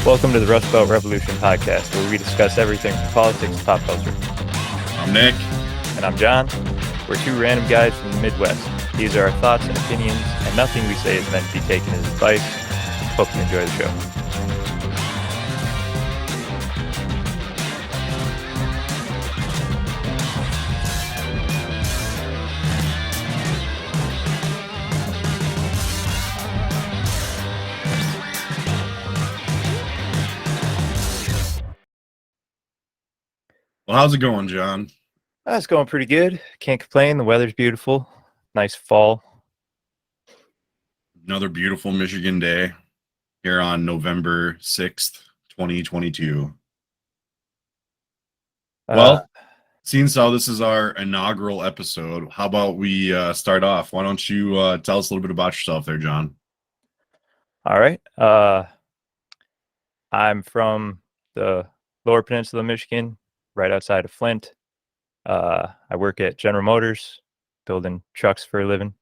Welcome to the Rust Belt Revolution podcast, where we discuss everything from politics to pop culture. I'm Nick. And I'm John. We're two random guys from the Midwest. These are our thoughts and opinions, and nothing we say is meant to be taken as advice. Hope you enjoy the show. Well, how's it going, John? It's going pretty good. Can't complain. The weather's beautiful. Nice fall. Another beautiful Michigan day here on November 6th, 2022. Well, seeing how this is our inaugural episode, how about we start off? Why don't you tell us a little bit about yourself there, John? All right. I'm from the Lower Peninsula of Michigan, right outside of Flint. I work at General Motors, building trucks for a living.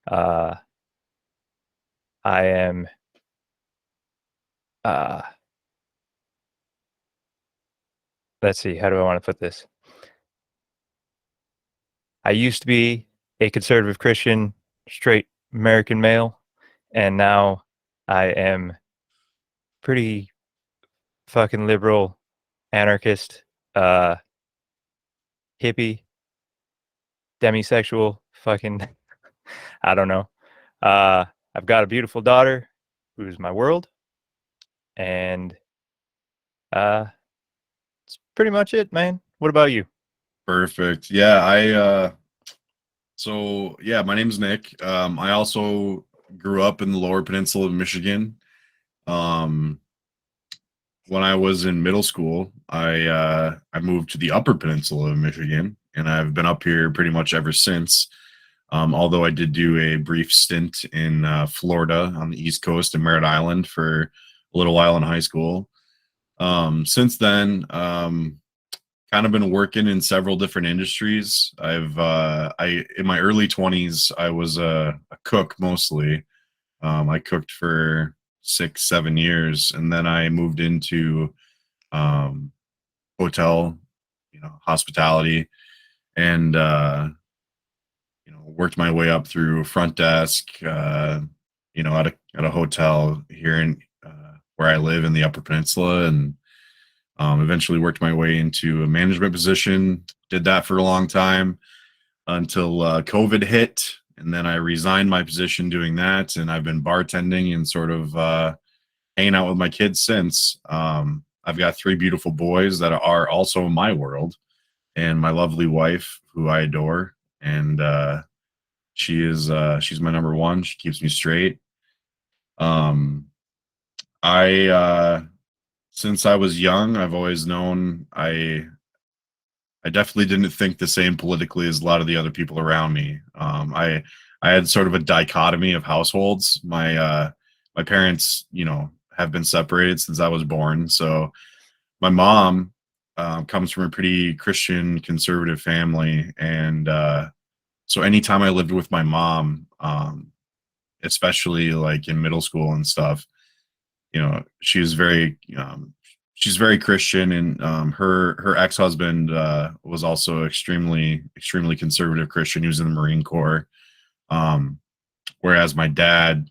I am let's see, how do I want to put this? I used to be a conservative Christian, straight American male, and now I am pretty fucking liberal, anarchist, hippie, demisexual, fucking I don't know. I've got a beautiful daughter who's my world, and it's pretty much it, man. What about you? Perfect. Yeah, my name's Nick. I also grew up in the Lower Peninsula of Michigan. When I was in middle school, I moved to the Upper Peninsula of Michigan, and I've been up here pretty much ever since. Although I did do a brief stint in Florida on the East Coast in Merritt Island for a little while in high school. Since then, kind of been working in several different industries. In my early 20s, I was a cook mostly. I cooked for 6-7 years, and then I moved into hotel, hospitality, and worked my way up through front desk, at a hotel here in where I live in the Upper Peninsula, and eventually worked my way into a management position. Did that for a long time until COVID hit, and then I resigned my position doing that, and I've been bartending and sort of hanging out with my kids since. I've got 3 beautiful boys that are also my world, and my lovely wife, who I adore, and she's my number one. She keeps me straight. Since I was young, I've always known I definitely didn't think the same politically as a lot of the other people around me. I had sort of a dichotomy of households. My parents, have been separated since I was born. So my mom comes from a pretty Christian conservative family, and so anytime I lived with my mom, especially like in middle school and stuff, she's very Christian, and her ex-husband was also extremely conservative Christian. He was in the Marine Corps, whereas my dad,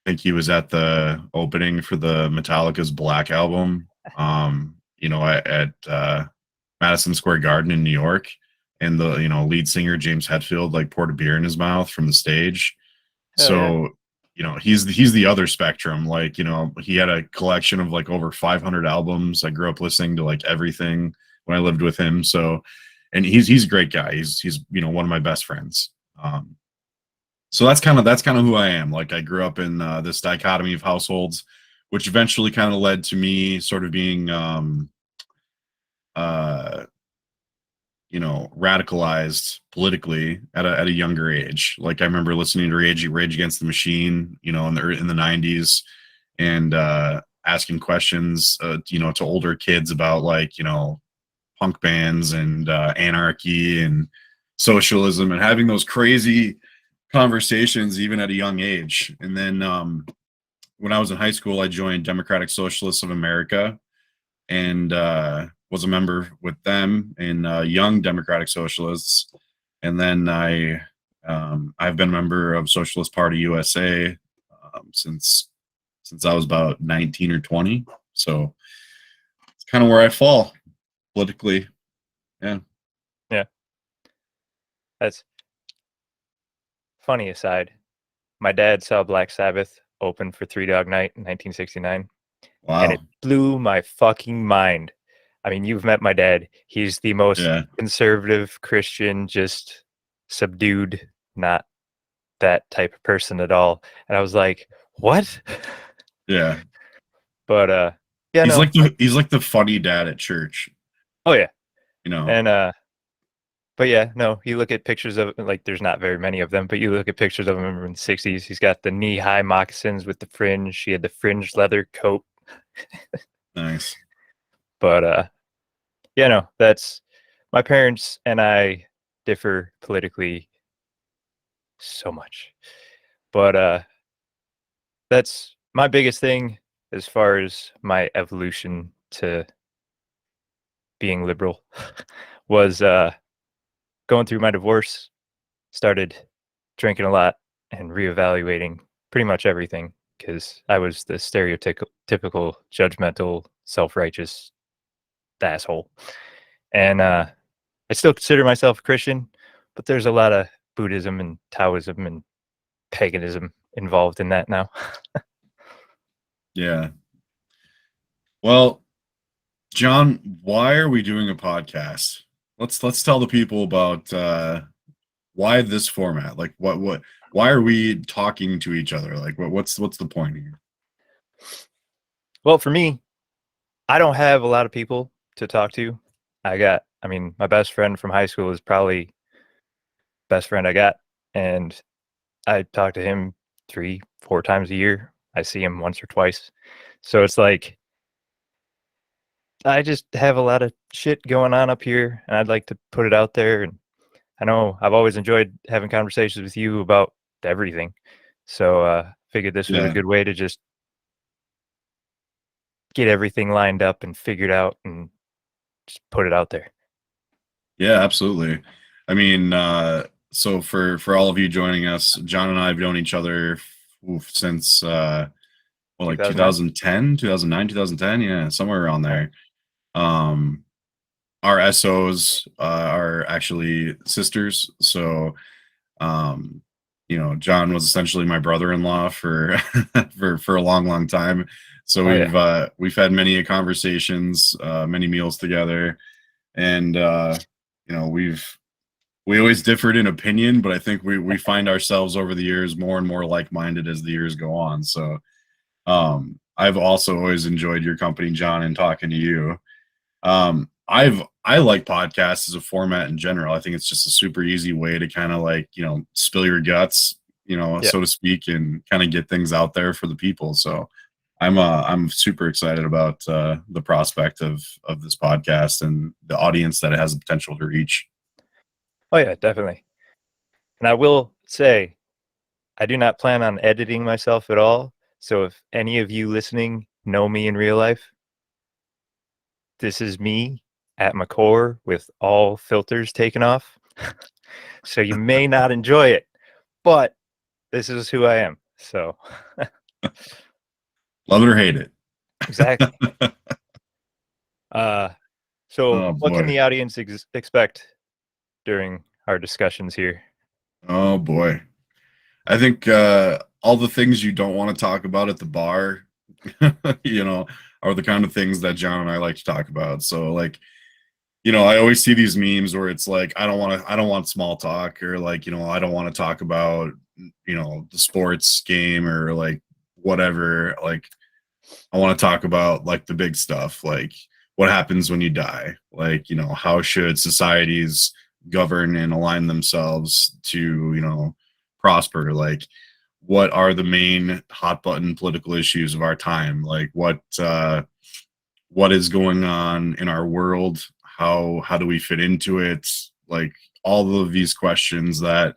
I think he was at the opening for the Metallica's Black album, at Madison Square Garden in New York, and the lead singer James Hetfield like poured a beer in his mouth from the stage. Hell So he's the other spectrum. Like, he had a collection of like over 500 albums. I grew up listening to like everything when I lived with him. So, and he's a great guy. He's one of my best friends. So that's kind of who I am. Like, I grew up in this dichotomy of households, which eventually kind of led to me sort of being radicalized politically at a younger age. Like, I remember listening to Rage Against the Machine, in the 90s, and asking questions, to older kids about like, punk bands and anarchy and socialism, and having those crazy conversations even at a young age. And then when I was in high school, I joined Democratic Socialists of America and was a member with them in Young Democratic Socialists. And then I've been a member of Socialist Party USA since I was about 19 or 20. So it's kind of where I fall politically. Yeah. Yeah. That's funny aside. My dad saw Black Sabbath open for Three Dog Night in 1969, Wow. and it blew my fucking mind. I mean, you've met my dad. He's the most Yeah. conservative Christian, just subdued, not that type of person at all. And I was like, what? Yeah. But yeah, He's no. he's like the funny dad at church. Oh yeah. You know. And but yeah, no, you look at pictures of, like, there's not very many of them, but you look at pictures of him in the 60s. He's got the knee-high moccasins with the fringe. He had the fringed leather coat. Nice. But yeah, no, that's, my parents and I differ politically so much. But that's my biggest thing as far as my evolution to being liberal was going through my divorce, started drinking a lot and reevaluating pretty much everything, because I was the stereotypical judgmental, self-righteous asshole. And I still consider myself a Christian, but there's a lot of Buddhism and Taoism and paganism involved in that now. Yeah. Well, John, why are we doing a podcast? Let's tell the people about why this format. Like why are we talking to each other? Like what's the point here? Well, for me, I don't have a lot of people to talk to. I mean, my best friend from high school is probably best friend I got, and I talk to him 3-4 times a year. I see him once or twice. So it's like, I just have a lot of shit going on up here, and I'd like to put it out there. And I know I've always enjoyed having conversations with you about everything. So figured this was a good way to just get everything lined up and figured out and just put it out there. Yeah, absolutely. I mean, so for all of you joining us, John and I have known each other since like 2010, 2009, 2010, yeah, somewhere around there. Our SOs are actually sisters, so you know, John was essentially my brother-in-law for for a long time. So we've had many conversations, many meals together, and you know, we always differed in opinion, but I think we find ourselves over the years more and more like-minded as the years go on. So I've also always enjoyed your company, John, and talking to you. I like podcasts as a format in general. I think it's just a super easy way to kind of, like, you know, spill your guts, you know, so to speak, and kind of get things out there for the people. So I'm super excited about the prospect of this podcast and the audience that it has the potential to reach. Oh yeah, definitely. And I will say, I do not plan on editing myself at all. So if any of you listening know me in real life, this is me at my core with all filters taken off. So you may not enjoy it, but this is who I am. So love it or hate it. Exactly. So what can the audience expect during our discussions here? Oh boy. I think all the things you don't want to talk about at the bar, you know, are the kind of things that John and I like to talk about. So, like, you know, I always see these memes where it's like, I don't want small talk, or like, you know, I don't want to talk about, you know, the sports game or like whatever. Like, I want to talk about like the big stuff, like what happens when you die, like, you know, how should societies govern and align themselves to, you know, prosper, like what are the main hot button political issues of our time, like what is going on in our world, how do we fit into it, like all of these questions that,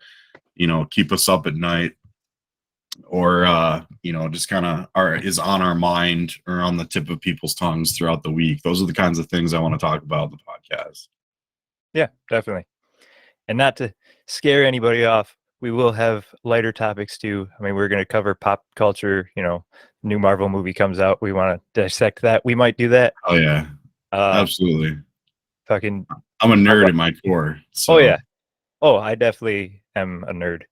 you know, keep us up at night. or just kind of is on our mind or on the tip of people's tongues throughout the week. Those are the kinds of things I want to talk about in the podcast. Yeah, definitely. And not to scare anybody off, we will have lighter topics too. I mean, we're going to cover pop culture. New Marvel movie comes out. We want to dissect that. We might do that. Oh yeah, Uh, absolutely. fucking. I'm a nerd at my core. So. Oh yeah. Oh, I definitely am a nerd,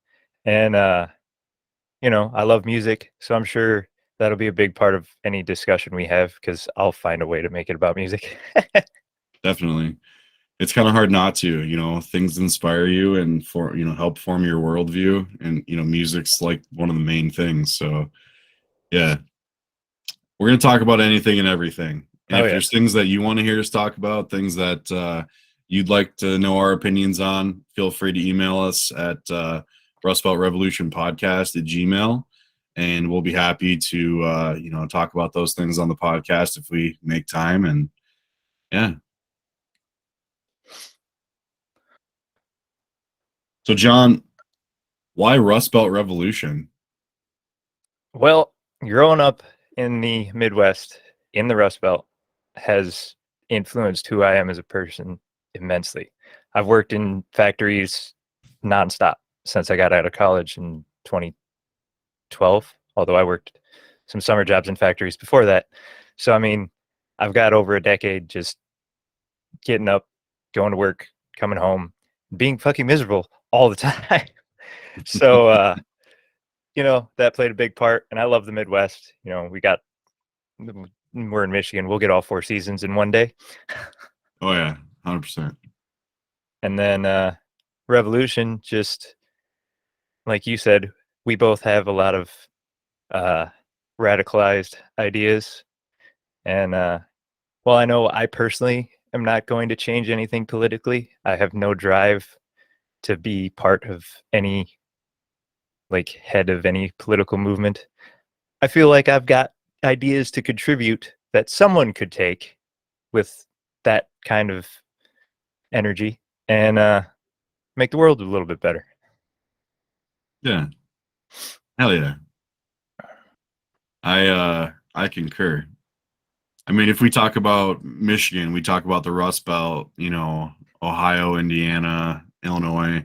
and I love music, so I'm sure that'll be a big part of any discussion we have because I'll find a way to make it about music. Definitely. It's kind of hard not to, things inspire you and help form your worldview, and music's like one of the main things. So yeah, we're going to talk about anything and everything. And if there's things that you want to hear us talk about, things that you'd like to know our opinions on, feel free to email us at Rust Belt Revolution Podcast at Gmail, and we'll be happy to talk about those things on the podcast if we make time. And yeah. So John, why Rust Belt Revolution? Well, growing up in the Midwest, in the Rust Belt, has influenced who I am as a person immensely. I've worked in factories nonstop since I got out of college in 2012, although I worked some summer jobs in factories before that. So, I mean, I've got over a decade just getting up, going to work, coming home, being fucking miserable all the time. So, that played a big part. And I love the Midwest. We're in Michigan. We'll get all 4 seasons in one day. Oh, yeah, 100%. And then Revolution, just like you said, we both have a lot of radicalized ideas. And while I know I personally am not going to change anything politically, I have no drive to be part of any, head of any political movement. I feel like I've got ideas to contribute that someone could take with that kind of energy and make the world a little bit better. Yeah. Hell yeah. I concur. I mean, if we talk about Michigan, we talk about the Rust Belt, Ohio, Indiana, Illinois.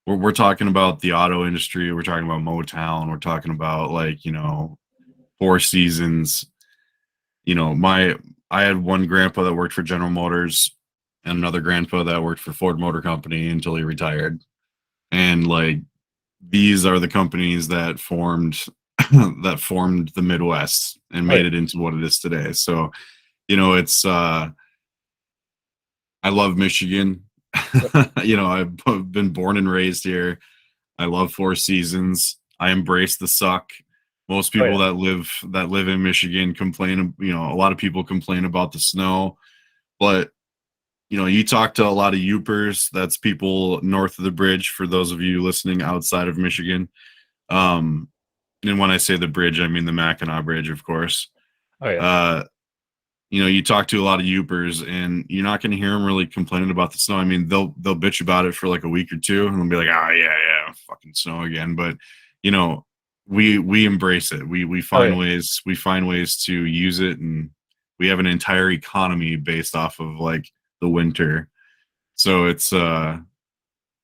We're talking about the auto industry. We're talking about Motown. We're talking about 4 Seasons. I had one grandpa that worked for General Motors and another grandpa that worked for Ford Motor Company until he retired. And these are the companies that formed the Midwest and made it into what it is today. So, it's I love Michigan. I've been born and raised here. I love 4 Seasons. I embrace the suck. Most people that live in Michigan complain, a lot of people complain about the snow, but you talk to a lot of Yoopers, that's people north of the bridge, for those of you listening outside of Michigan. And when I say the bridge, I mean the Mackinac Bridge, of course. Oh yeah. You talk to a lot of Yoopers, and you're not going to hear them really complaining about the snow. I mean, they'll bitch about it for a week or two, and they'll be like, "Oh yeah, fucking snow again." But we embrace it. We find ways. We find ways to use it, and we have an entire economy based off of the winter. So it's kind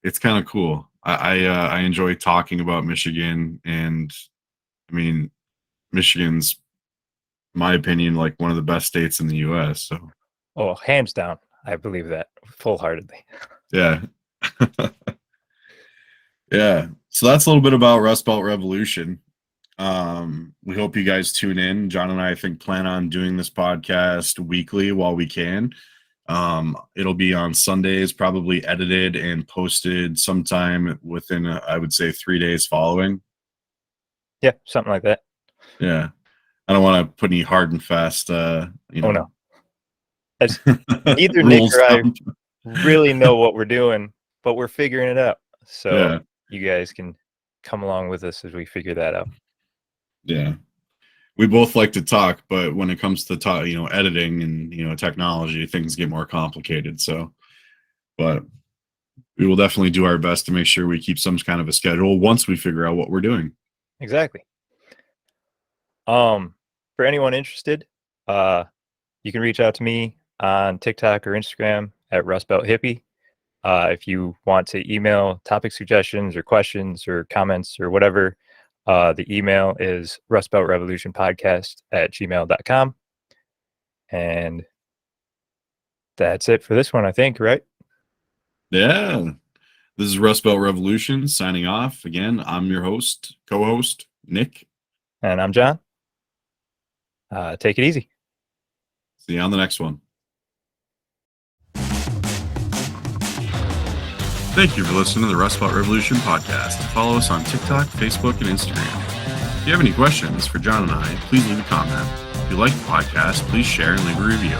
of cool. I enjoy talking about Michigan, and I mean, Michigan's, my opinion, one of the best states in the U.S. So, hands down, I believe that full-heartedly. Yeah. Yeah. So that's a little bit about Rust Belt Revolution. We hope you guys tune in. John and I think plan on doing this podcast weekly while we can. It'll be on Sundays, probably edited and posted sometime within, I would say, 3 days following. Yeah, something like that. Yeah. I don't want to put any hard and fast, Oh, no. As neither Nick or I really know what we're doing, but we're figuring it out. So you guys can come along with us as we figure that out. Yeah. We both like to talk, but when it comes to editing and, technology, things get more complicated. So, but we will definitely do our best to make sure we keep some kind of a schedule once we figure out what we're doing. Exactly. For anyone interested, you can reach out to me on TikTok or Instagram at RustBeltHippie. If you want to email topic suggestions or questions or comments or whatever, the email is rustbeltrevolutionpodcast@gmail.com. And that's it for this one, I think, right? Yeah. This is Rust Belt Revolution signing off. Again, I'm your co-host, Nick. And I'm John. Take it easy. See you on the next one. Thank you for listening to the Rust Belt Revolution podcast. Follow us on TikTok, Facebook, and Instagram. If you have any questions for John and I, please leave a comment. If you like the podcast, please share and leave a review.